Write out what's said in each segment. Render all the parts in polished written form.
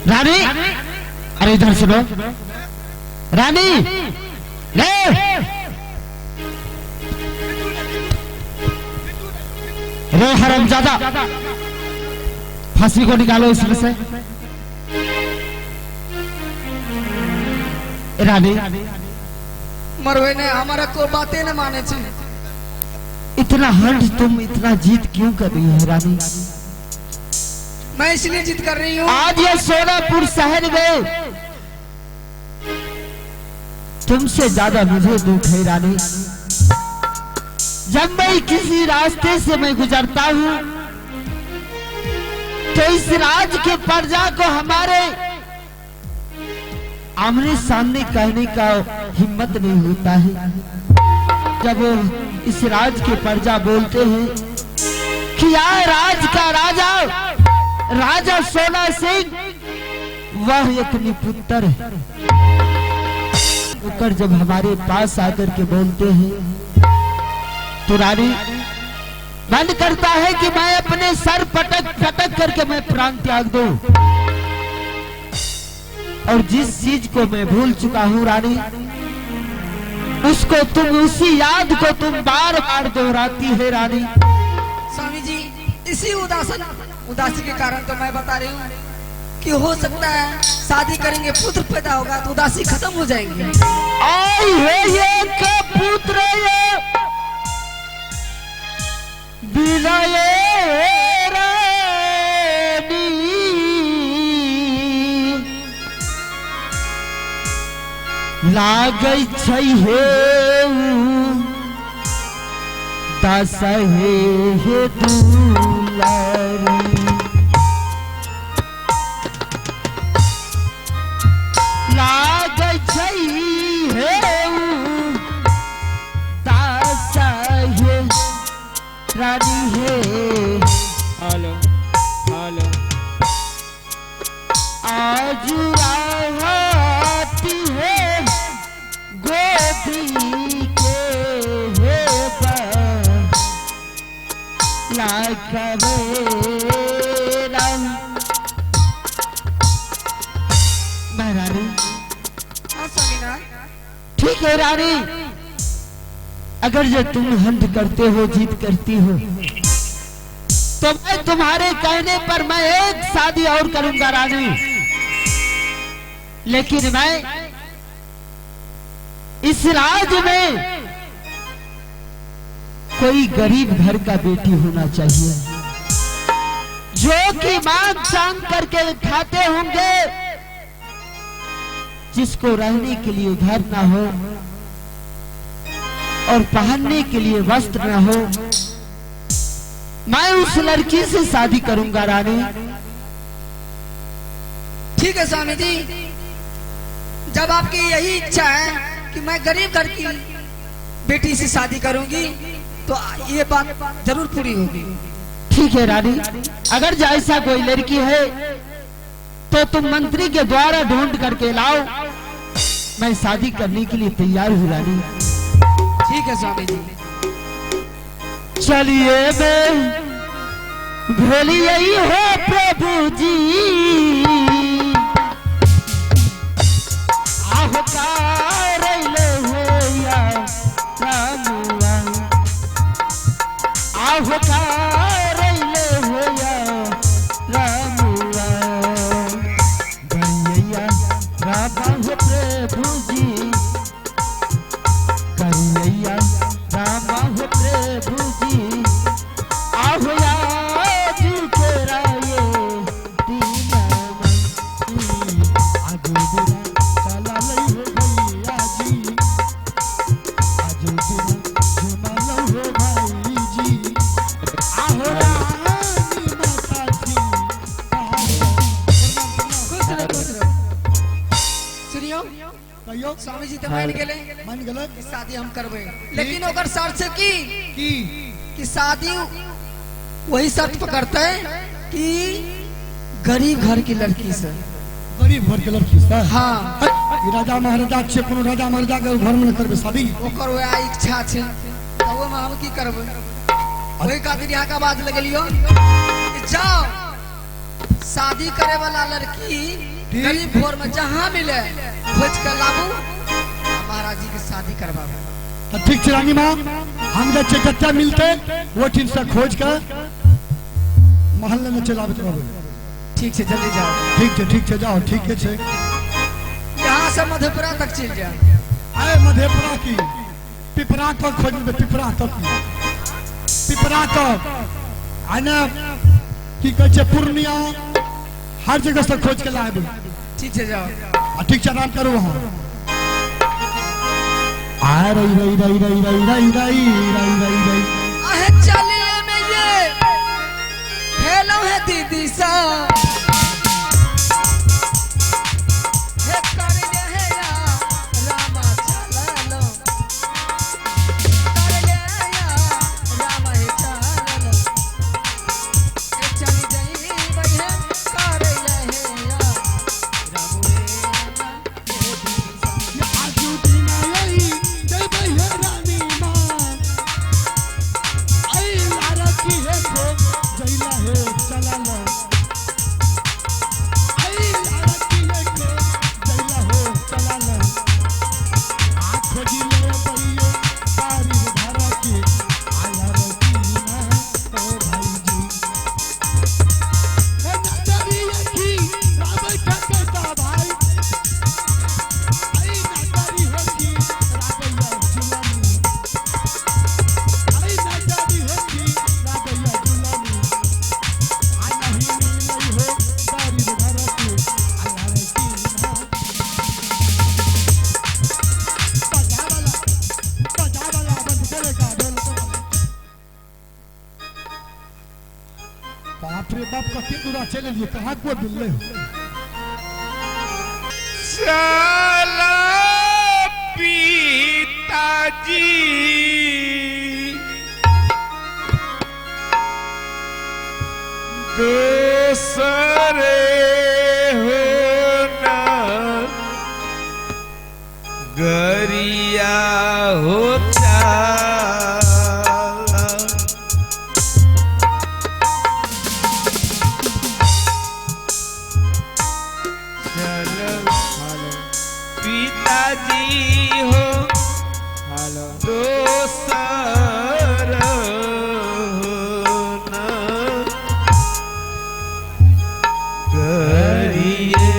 रानी, अरे इधर सुनो रानी, ले रे हरामजादा, फांसी को निकालो इसमें से। रानी, मरवे ने हमारा को बातें न माने छे। इतना हंड तुम इतना जीत क्यों कर रही हो रानी? मैं इसलिए जिद कर रही हूँ, आज ये सोनापुर शहर में तुमसे ज्यादा मुझे दुख है रानी। जब मैं किसी रास्ते से मैं गुजरता हूँ तो इस राज के प्रजा को हमारे आमने सामने कहने का हिम्मत नहीं होता है। जब इस राज के प्रजा बोलते हैं कि यार राज का राजा राजा सोना सिंह वह एक निपुत्र है, होकर जब हमारे पास आकर के बोलते हैं तो रानी मन करता है कि मैं अपने सर पटक पटक करके मैं प्राण त्याग दूं। और जिस चीज को मैं भूल चुका हूं रानी, उसको तुम उसी याद को तुम बार बार दोहराती है रानी। स्वामी जी इसी उदासी के कारण तो मैं बता रही हूँ कि हो सकता है शादी करेंगे, पुत्र पैदा होगा तो उदासी खत्म हो जाएंगे। आई है ये का पुत्र ये बिना ये रानी लागै छै हे दास हे दुलारी। लागै छै हे दास हे रानी हे। हेलो हेलो आज आती है गोदी के हे मैं रानी। ठीक है रानी, अगर जो तुम हंड करते हो जीत करती हो तो मैं तुम्हारे कहने पर मैं एक शादी और करूंगा रानी। लेकिन मैं इस राज में कोई गरीब घर का बेटी होना चाहिए जो कि मांग चांग करके खाते होंगे, जिसको रहने के लिए घर ना हो और पहनने के लिए वस्त्र न हो। मैं उस लड़की से शादी करूंगा रानी। ठीक है स्वामी जी, जब आपकी यही इच्छा है कि मैं गरीब घर की बेटी से शादी करूंगी तो ये बात जरूर पूरी होगी। ठीक है रानी, अगर जैसा कोई लड़की है तो तुम मंत्री के द्वारा ढूंढ करके लाओ, मैं शादी करने के लिए तैयार हूँ रानी। ठीक है स्वामी जी। चलिए मैं भोलिए हो प्रभु जी, आहकार ले हो या रामुआ, आहकार ले हो या रामुआ, गैया रामा हो प्रभु जी, गैया रामा हो प्रभु जी, आहो आज तेरा ये दीना आज बुरा चला नहीं हो भैया जी, आज बुरा जुमा नहीं हो भाई जी, आहो रानी माता जी। खुश रहो। सुनियो स्वामी जी तो मान गए कि शादी हम करबे, लेकिन अगर शर्त से कि शादी वही शर्त पकड़ते है कि गरीब घर की लड़की से। गरीब घर के लड़की से? हाँ। राजा महाराजा छे, कोनो राजा महाराजा के घर में करबे शादी? ओकर वह इच्छा छे तो वो में हम की करबे। वही खातिर यहाँ का बात लगलियो कि जाओ शादी करे वाला लड़की गरीब घोर में जहाँ मिले खोज कर लाबू महाराज जी की शादी करवावे। तो ठीक है रानी माँ, हम जब जत्ता मिलते वो ठीक से खोज कर मोहल्ले में चला बतवा। ठीक है जल्दी जाओ। ठीक है जाओ। ठीक है यहाँ से मधेपुरा तक चल जाओ। आए मधेपुरा की पिपरा तक खोज में, पिपरा तक आना की कहे पूर्णिया हर जगह से खोज के लाए। ठीक है जाओ। ठीक है आराम करो वहाँ। आ रही आहे चले में ये हेलो है दीदी सा हे कर ले है या रामा चला लो कर ले या रामा हे चला लो ए चली जाई भाई है कर ले है या रामू ये आजू दिन आई जय भैया रानी माँ आई लारा की है खो जैला है चला लो आई लारा की है खो जैला हो चला लो आँखों जिले भैया तारी धारा की आया रखी ना ओ भाई जी ए नजरी की राम का कहता भाई आई नजरी होगी रागैया जुलानी आई नजरी होगी रागैया जुलानी आ नहीं मिलई हो तारी घर की आया रखी ना बजा वाला बंद करेगा ढोल बाप रे बाप का कितना चले लिए कहाँ को मिल चला पिताजी दूसरे हो ना गरिया होता पिताजी हो दोसर हो ना गरिए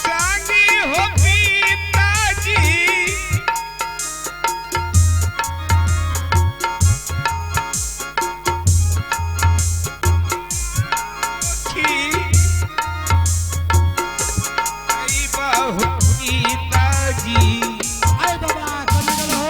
संगी हो पिताजी आए बाबा करने गलो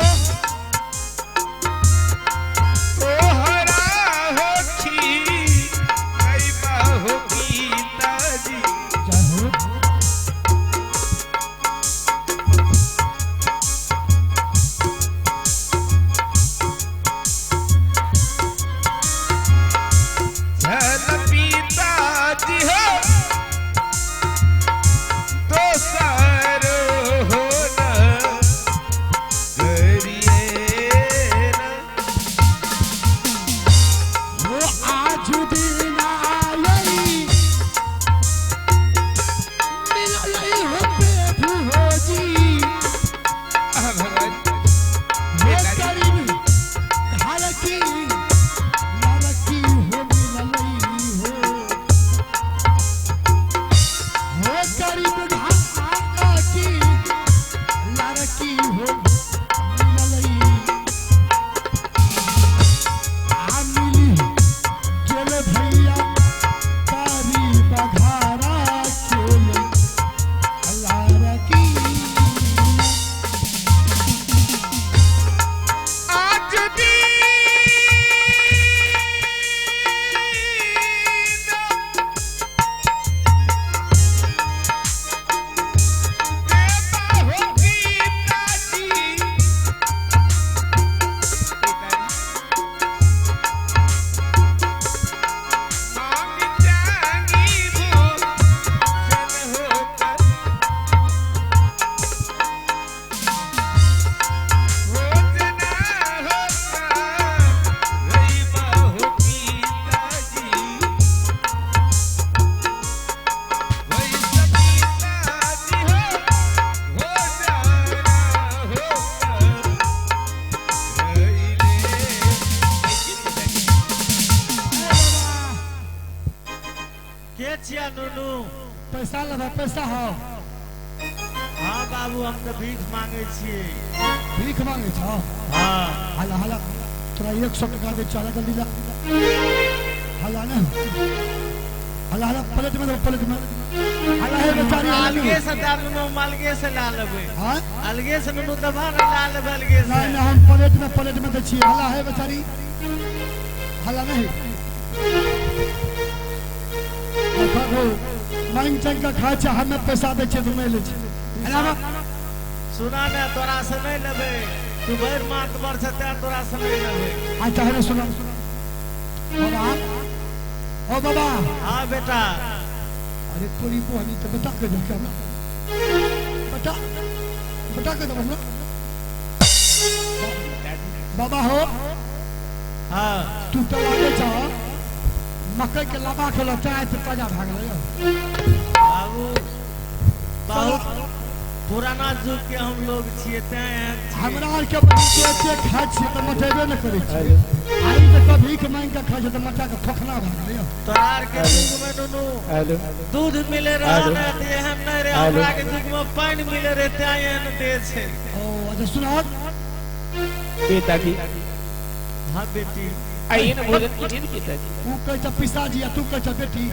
जय हो वो आज दिन आई मिलई हो बेबू हो जी वो करीब घर की लड़की हो मिलई हो वो करीब घर की लड़की हो मिलई आ मिली चलो भैया तारी बघारा चलो अल्लाह की आज दिन पैसा लगा पैसा हो हाँ बाबू हम तो भीख मांगे छिए। भीख मांगे छो हाँ हाला हाला तोरा 100 टका दे चला जल्दी ला हाला ना हाला हाला प्लेट में हाला है बेचारी अलगे से दारू मालगे से ला लेबे। हां अलगे से नु दबा ला लेबे अलगे से। नहीं नहीं हम प्लेट में दे छी हाला है बेचारी हाला नहीं देखो मांग चंग का खा छ हमें पैसा दे छ तुम ले छ हाला सुना ने तोरा से नहीं लेबे तू भर मात बर छते तोरा से नहीं लेबे। आ चाहे सुनो बाबा ओ बाबा हाँ बेटा अरे तोरी बुआनी तो बता के दे क्या बता के दो हम बाबा हो हाँ तू तो लागे छ मकई के लबा खेलो चाहे तो ताजा भाग ले बाबू बहुत पुराना युग के हम लोग छिए हमरा आर के बच्चे खाय छी त मटेबे न करे छी आई त कभी के मांग के खाय छ त मटा के फखना भाग ले तोरार के युग में नुनु दूध मिले रहा न ते हम नहीं रे हमरा के युग में पानी मिले रे तायन दे छे। ओ अच्छा सुनो पिताजी हाँ बेटी आइए ना भोजन कीजिए पिताजी। तू कह छ पिताजी तू कह छ बेटी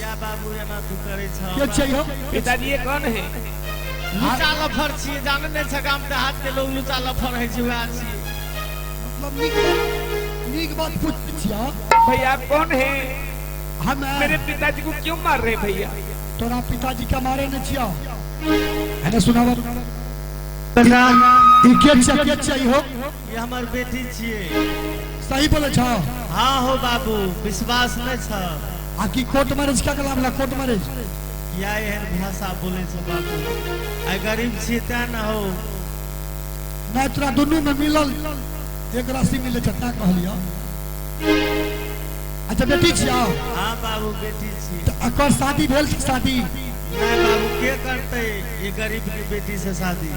या बाबू या ना तू करे छ के छै हो पिताजी ये कौन है? लुचा लफर छिए जाने नहीं छ गाम के हाथ के लोग लुचा लफर है जुआ छिए। मतलब नीक बात पूछ छिया भैया आप कौन है? हम मेरे पिताजी को क्यों मार रहे भैया? तोरा पिताजी का मारे न छिया है ना सुनावा बेटा ई के छै हो ये हमार बेटी छिए। सही बोले छ हाँ हो बाबू विश्वास नहीं छ आ की कोर्ट मैरिज का नाम ला कोर्ट मैरिज या एहन भाषा बोले छ बाबू आई गरीब छिए त ना हो ना तोरा दुनू में मिलल एक राशि मिले छ ता कहलियो। अच्छा बेटी छिया हाँ बाबू बेटी छिए। त अकर शादी भेल छ शादी नहीं बाबू के करते ये गरीब की बेटी से शादी।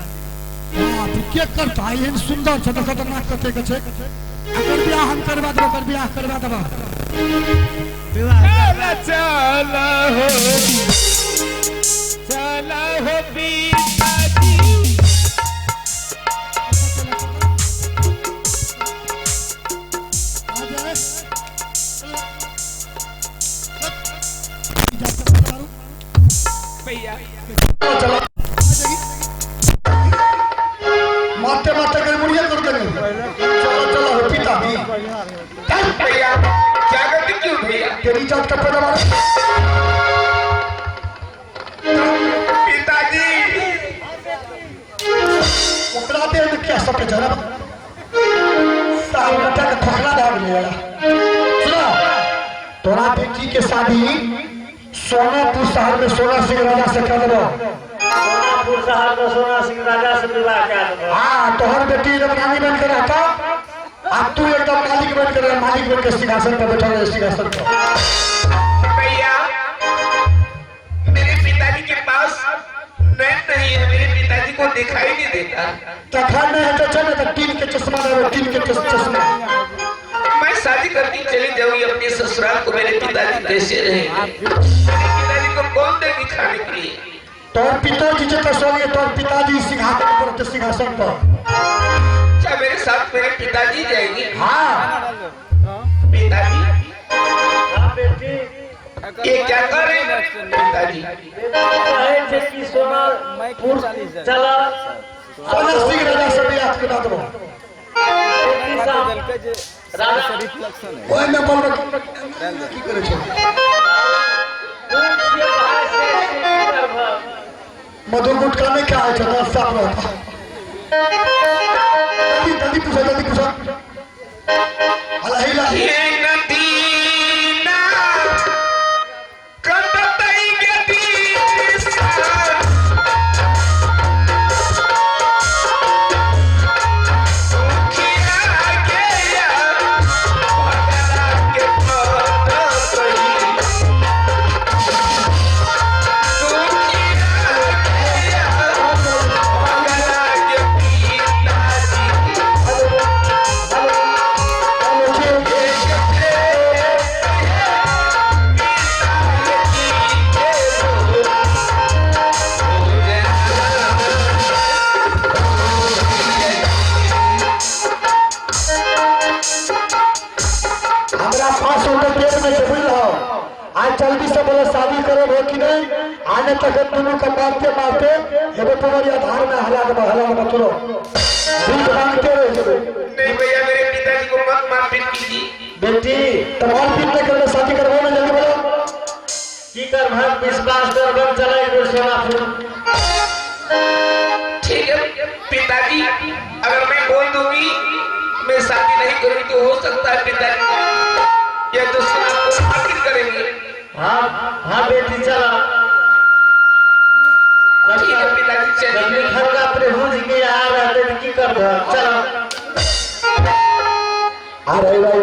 हां तो के करता एहन सुंदर छ त खतरनाक कते के छै अकर बियाह हम करवा देब अकर बियाह करवा देब विवाह चला हो पिताजी भैया माते माते के मुड़िया कर दे चलो चलो हो पिताजी भैया क्या करते क्यों भैया? तेरी जात का पैदा मारो पिताजी ओकरा दे में क्या सब के जरा साल बेटा का खोखला भाग लेला सुनो तोरा बेटी के शादी सोनापुर शहर में सोना सिंह राजा से कर दो। सोनापुर शहर में सोना सिंह राजा से विवाह कर दो। हाँ तोहर बेटी एकदम रानी बन के रहता अब तू एकदम मालिक बन के रह मालिक बन के सिंहासन पर बैठा रहे सिंहासन पर। भैया मेरे पिताजी के पास नैन नहीं है, मेरे पिताजी को दिखाई नहीं देता। तखन में है तो चल तो तीन के चश्मा दे तीन के चश्मा मैं शादी करके चली जाऊंगी अपने ससुराल को, मेरे पिताजी कैसे रहेंगे? मेरे पिताजी को कौन देगी खाने के लिए? तोर पिताजी जो सोनिए तोर पिताजी सिंहासन पर तो सिंहासन पर क्या मेरे साथ मेरे पिताजी जाएंगे? हाँ पिताजी हाँ बेटी ये क्या कर रहे हैं पिताजी? कहे थे कि सोनापुर चला सोना सिंह राजा से भी याद करा दो राजा ओए मैं बोल रहा की करे छो मधुर गुटका नहीं खाए छो ना साफ रहता जल्दी पूछो अल्लाह ही ये नदीना कतई के बीच सुखिया गया भगरा के पद सही सुखिया गया भगरा जल्दी से बोले शादी करे हो कि नहीं, आने तक दोनों का मारते मारते एगो तुम्हारी आधार में हला चलो भीख मांगते रहे। नहीं भैया, मेरे पिताजी को मत मारपीट कीजिए। बेटी तुम्हारे पीट नहीं करने शादी करवाओ ना, जल्दी बोलो। की कर भाई विश्वास कर बन चले सोनापुर। ठीक है पिताजी, अगर मैं बोल दूंगी मैं शादी नहीं करूंगी तो हो सकता है पिताजी ये तो सोनापुर आखिर करेंगे। हाँ हाँ बेटी चला। ठीक है पिताजी, चलिए। घर का अपने हुज के आ रहे की कर चला। अरे भाई